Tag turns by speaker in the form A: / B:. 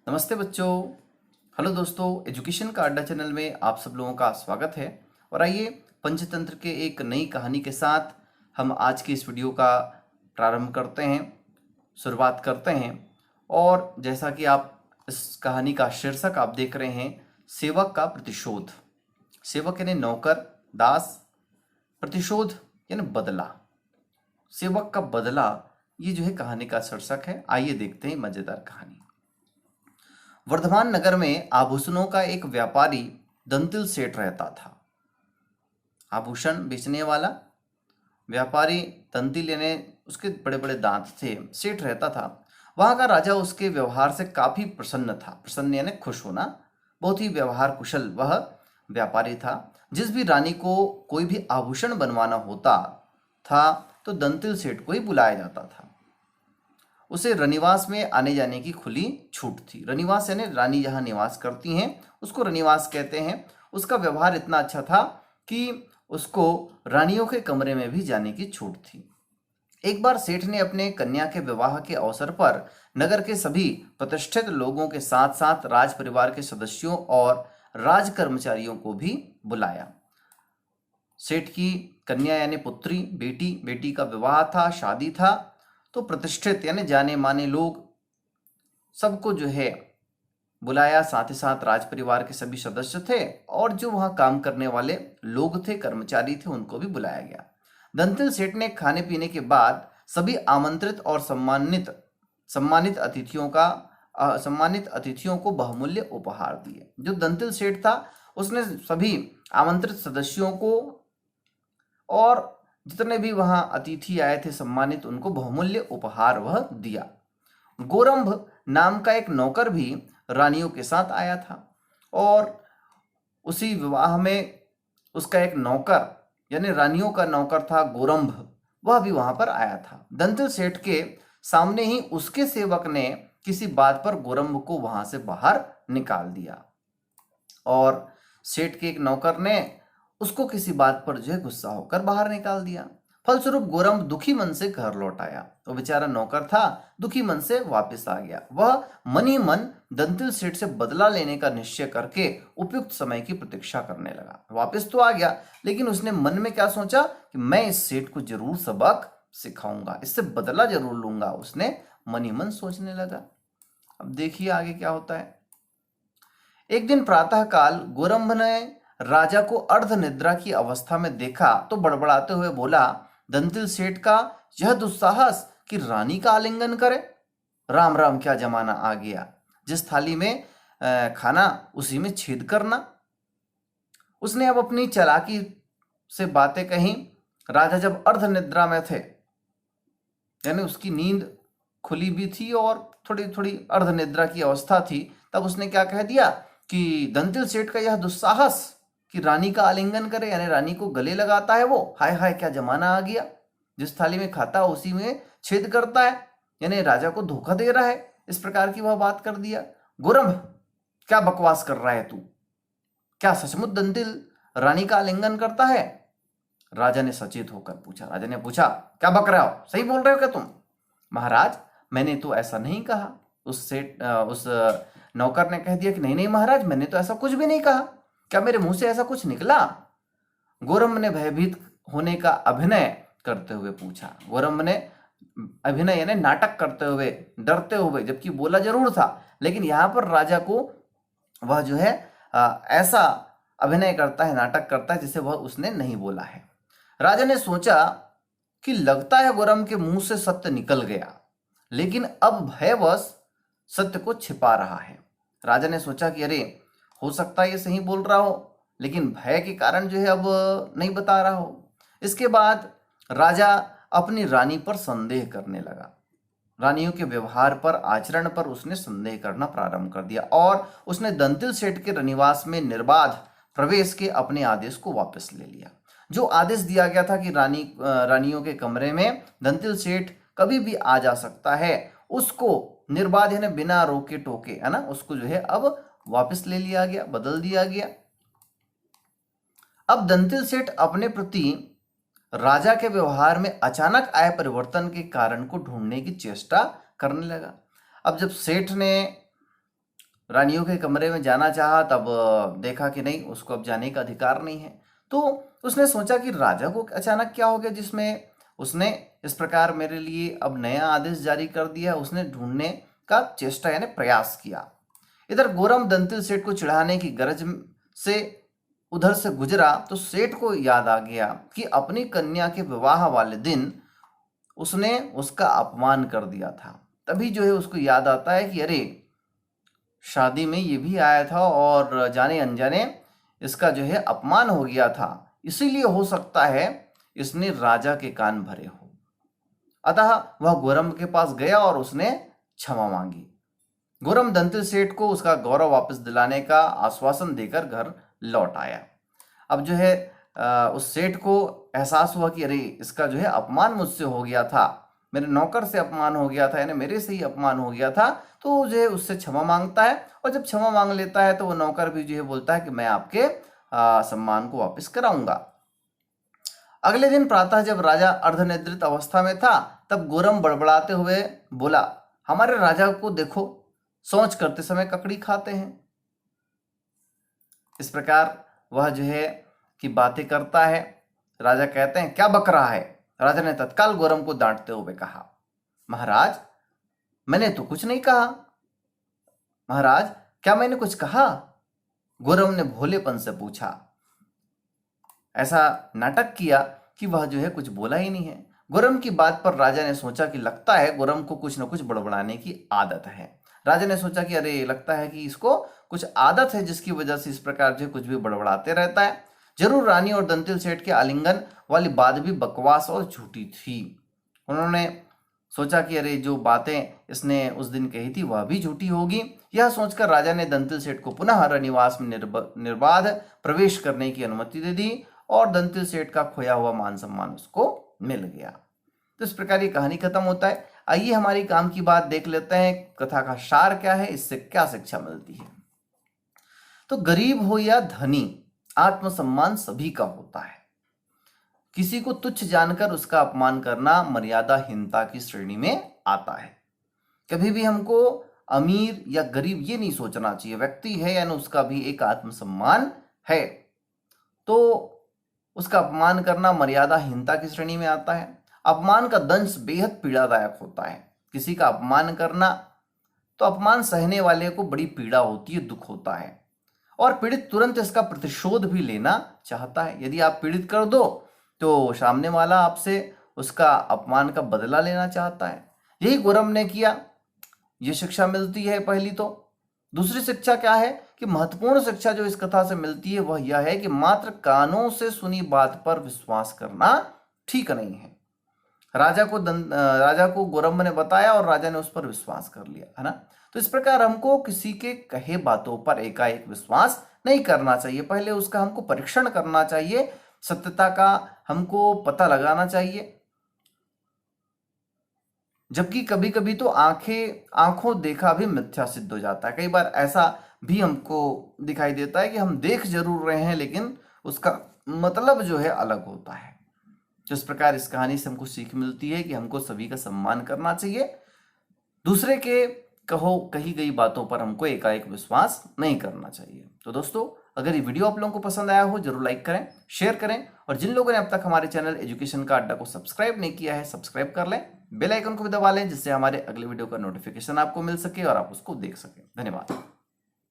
A: नमस्ते बच्चों। हेलो दोस्तों, एजुकेशन का अड्डा चैनल में आप सब लोगों का स्वागत है। और आइए पंचतंत्र के एक नई कहानी के साथ हम आज की इस वीडियो का प्रारंभ करते हैं, शुरुआत करते हैं। और जैसा कि आप इस कहानी का शीर्षक आप देख रहे हैं, सेवक का प्रतिशोध। सेवक यानी नौकर, दास, प्रतिशोध यानी बदला। सेवक का बदला, ये जो है कहानी का शीर्षक है। आइए देखते हैं मजेदार कहानी। वर्धमान नगर में आभूषणों का एक व्यापारी दंतिल सेठ रहता था। आभूषण बेचने वाला व्यापारी दंतिल यानी उसके बड़े बड़े दांत थे, सेठ रहता था। वहां का राजा उसके व्यवहार से काफी प्रसन्न था। प्रसन्न यानी खुश होना। बहुत ही व्यवहार कुशल वह व्यापारी था। जिस भी रानी को कोई भी आभूषण बनवाना होता था तो दंतिल सेठ को ही बुलाया जाता था। उसे रनिवास में आने जाने की खुली छूट थी। रनिवास यानी रानी जहाँ निवास करती हैं उसको रनिवास कहते हैं। उसका व्यवहार इतना अच्छा था कि उसको रानियों के कमरे में भी जाने की छूट थी। एक बार सेठ ने अपने कन्या के विवाह के अवसर पर नगर के सभी प्रतिष्ठित लोगों के साथ साथ राज परिवार के सदस्यों और राज कर्मचारियों को भी बुलाया। सेठ की कन्या यानी पुत्री, बेटी का विवाह था, शादी था। तो प्रतिष्ठित यानी जाने माने लोग सबको जो है बुलाया। साथ ही साथ राज परिवार के सभी सदस्य थे और जो वहां काम करने वाले लोग थे, कर्मचारी थे, उनको भी बुलाया गया। दंतिल सेठ ने खाने पीने के बाद सभी आमंत्रित और सम्मानित अतिथियों को बहुमूल्य उपहार दिए। जो दंतिल सेठ था उसने सभी आमंत्रित सदस्यों को और जितने भी वहां अतिथि आए थे सम्मानित, उनको बहुमूल्य उपहार वह दिया। गोरंभ नाम का एक नौकर भी रानियों के साथ आया था और उसी विवाह में उसका एक नौकर यानी रानियों का नौकर था गोरंभ, वह भी वहां पर आया था। दंतिल सेठ के सामने ही उसके सेवक ने किसी बात पर गोरंभ को वहां से बाहर निकाल दिया और सेठ के एक नौकर ने उसको किसी बात पर जो है गुस्सा होकर बाहर निकाल दिया। फलस्वरूप गोरंभ दुखी मन से घर लौट आया। तो बेचारा नौकर था, दुखी मन से वापस आ गया। वह मन ही मन दंतिल सेठ से बदला लेने का निश्चय करके उपयुक्त समय की प्रतीक्षा करने लगा। वापस तो आ गया, लेकिन उसने मन में क्या सोचा कि मैं इस सेठ को जरूर सबक सिखाऊंगा, इससे बदला जरूर लूंगा। उसने मन ही मन सोचने लगा। अब देखिए आगे क्या होता है। एक दिन प्रातःकाल गोरंभ ने राजा को अर्ध निद्रा की अवस्था में देखा तो बड़बड़ाते हुए बोला, दंतिल सेठ का यह दुस्साहस कि रानी का आलिंगन करे। राम राम, क्या जमाना आ गया। जिस थाली में खाना उसी में छेद करना। उसने अब अपनी चालाकी से बातें कही। राजा जब अर्ध निद्रा में थे यानी उसकी नींद खुली भी थी और थोड़ी थोड़ी अर्ध निद्रा की अवस्था थी, तब उसने क्या कह दिया कि दंतिल सेठ का यह दुस्साहस कि रानी का आलिंगन करे यानी रानी को गले लगाता है वो। हाय हाय, क्या जमाना आ गया। जिस थाली में खाता है उसी में छेद करता है यानी राजा को धोखा दे रहा है। इस प्रकार की वह बात कर दिया। गोरंभ, क्या बकवास कर रहा है तू? क्या सचमुच दंतिल रानी का आलिंगन करता है? राजा ने सचेत होकर पूछा। राजा ने पूछा, क्या बक रहे हो? सही बोल रहे हो क्या तुम? महाराज, मैंने तो ऐसा नहीं कहा। उस नौकर ने कह दिया कि नहीं नहीं महाराज, मैंने तो ऐसा कुछ भी नहीं कहा। क्या मेरे मुंह से ऐसा कुछ निकला? गोरंभ ने भयभीत होने का अभिनय करते हुए पूछा। गोरंभ ने अभिनय यानी नाटक करते हुए, डरते हुए, जबकि बोला जरूर था, लेकिन यहां पर राजा को वह जो है ऐसा अभिनय करता है, नाटक करता है जिसे वह उसने नहीं बोला है। राजा ने सोचा कि लगता है गोरंभ के मुंह से सत्य निकल गया, लेकिन अब भयवश सत्य को छिपा रहा है। राजा ने सोचा कि अरे, हो सकता है ये सही बोल रहा हो, लेकिन भय के कारण जो है अब नहीं बता रहा हो। इसके बाद राजा अपनी रानी पर संदेह करने लगा। रानियों के व्यवहार पर, आचरण पर उसने संदेह करना प्रारंभ कर दिया और उसने दंतिल सेठ के रनिवास में निर्बाध प्रवेश के अपने आदेश को वापस ले लिया। जो आदेश दिया गया था कि रानियों के कमरे में दंतिल सेठ कभी भी आ जा सकता है, उसको निर्बाध यानी बिना रोके टोके, है ना, उसको जो है अब वापस ले लिया गया, बदल दिया गया। अब दंतिल सेठ अपने प्रति राजा के व्यवहार में अचानक आए परिवर्तन के कारण को ढूंढने की चेष्टा करने लगा। अब जब सेठ ने रानियों के कमरे में जाना चाहा, तब देखा कि नहीं, उसको अब जाने का अधिकार नहीं है। तो उसने सोचा कि राजा को अचानक क्या हो गया जिसमें उसने इस प्रकार मेरे लिए अब नया आदेश जारी कर दिया। उसने ढूंढने का चेष्टा यानी प्रयास किया। इधर गोरम दंतिल सेठ को चिढ़ाने की गरज से उधर से गुजरा तो सेठ को याद आ गया कि अपनी कन्या के विवाह वाले दिन उसने उसका अपमान कर दिया था। तभी जो है उसको याद आता है कि अरे, शादी में ये भी आया था और जाने अनजाने इसका जो है अपमान हो गया था, इसीलिए हो सकता है इसने राजा के कान भरे हो। अतः वह गोरम के पास गया और उसने क्षमा मांगी। गोरम दंतिल सेठ को उसका गौरव वापस दिलाने का आश्वासन देकर घर लौट आया। अब जो है उस सेठ को एहसास हुआ कि अरे, इसका जो है अपमान मुझसे हो गया था, मेरे नौकर से अपमान हो गया था, यानी मेरे से ही अपमान हो गया था। तो जो है उससे क्षमा मांगता है, और जब क्षमा मांग लेता है तो वो नौकर भी जो है बोलता है कि मैं आपके सम्मान को वापस कराऊंगा। अगले दिन प्रातः जब राजा अर्धनिद्रित अवस्था में था, तब गोरम बड़बड़ाते हुए बोला, हमारे राजा को देखो, सोच करते समय ककड़ी खाते हैं। इस प्रकार वह जो है कि बातें करता है। राजा कहते हैं, क्या बक रहा है? राजा ने तत्काल गोरम को डांटते हुए कहा, महाराज, मैंने तो कुछ नहीं कहा। महाराज, क्या मैंने कुछ कहा? गोरम ने भोलेपन से पूछा। ऐसा नाटक किया कि वह जो है कुछ बोला ही नहीं है। गोरम की बात पर राजा ने सोचा कि लगता है गोरम को कुछ न कुछ बड़बड़ाने की आदत है। राजा ने सोचा कि अरे, लगता है कि इसको कुछ आदत है जिसकी वजह से इस प्रकार जो कुछ भी बड़बड़ाते रहता है। जरूर रानी और दंतिल सेठ के आलिंगन वाली बात भी बकवास और झूठी थी। उन्होंने सोचा कि अरे, जो बातें इसने उस दिन कही थी वह भी झूठी होगी। यह सोचकर राजा ने दंतिल सेठ को पुनः रनिवास में निर्बाध प्रवेश करने की अनुमति दे दी और दंतिल सेठ का खोया हुआ मान सम्मान उसको मिल गया। तो इस प्रकार ये कहानी खत्म होता है। आइए हमारी काम की बात देख लेते हैं, कथा का सार क्या है, इससे क्या शिक्षा मिलती है। तो गरीब हो या धनी, आत्मसम्मान सभी का होता है। किसी को तुच्छ जानकर उसका अपमान करना मर्यादाहीनता की श्रेणी में आता है। कभी भी हमको अमीर या गरीब ये नहीं सोचना चाहिए, व्यक्ति है यानी उसका भी एक आत्मसम्मान है, तो उसका अपमान करना मर्यादाहीनता की श्रेणी में आता है। अपमान का दंश बेहद पीड़ादायक होता है। किसी का अपमान करना, तो अपमान सहने वाले को बड़ी पीड़ा होती है, दुख होता है, और पीड़ित तुरंत इसका प्रतिशोध भी लेना चाहता है। यदि आप पीड़ित कर दो तो सामने वाला आपसे उसका अपमान का बदला लेना चाहता है। यही गोरम ने किया। यह शिक्षा मिलती है पहली। तो दूसरी शिक्षा क्या है कि महत्वपूर्ण शिक्षा जो इस कथा से मिलती है वह यह है कि मात्र कानों से सुनी बात पर विश्वास करना ठीक नहीं है। राजा को गोरम ने बताया और राजा ने उस पर विश्वास कर लिया, है ना। तो इस प्रकार हमको किसी के कहे बातों पर एकाएक विश्वास नहीं करना चाहिए। पहले उसका हमको परीक्षण करना चाहिए, सत्यता का हमको पता लगाना चाहिए। जबकि कभी कभी तो आंखों देखा भी मिथ्या सिद्ध हो जाता है। कई बार ऐसा भी हमको दिखाई देता है कि हम देख जरूर रहे हैं लेकिन उसका मतलब जो है अलग होता है। तो इस प्रकार इस कहानी से हमको सीख मिलती है कि हमको सभी का सम्मान करना चाहिए। दूसरे के कही गई बातों पर हमको एकाएक विश्वास नहीं करना चाहिए। तो दोस्तों, अगर ये वीडियो आप लोगों को पसंद आया हो जरूर लाइक करें, शेयर करें, और जिन लोगों ने अब तक हमारे चैनल एजुकेशन का अड्डा को सब्सक्राइब नहीं किया है, सब्सक्राइब कर लें, बेल आइकन को भी दबा लें, जिससे हमारे अगले वीडियो का नोटिफिकेशन आपको मिल सके और आप उसको देख सकें। धन्यवाद।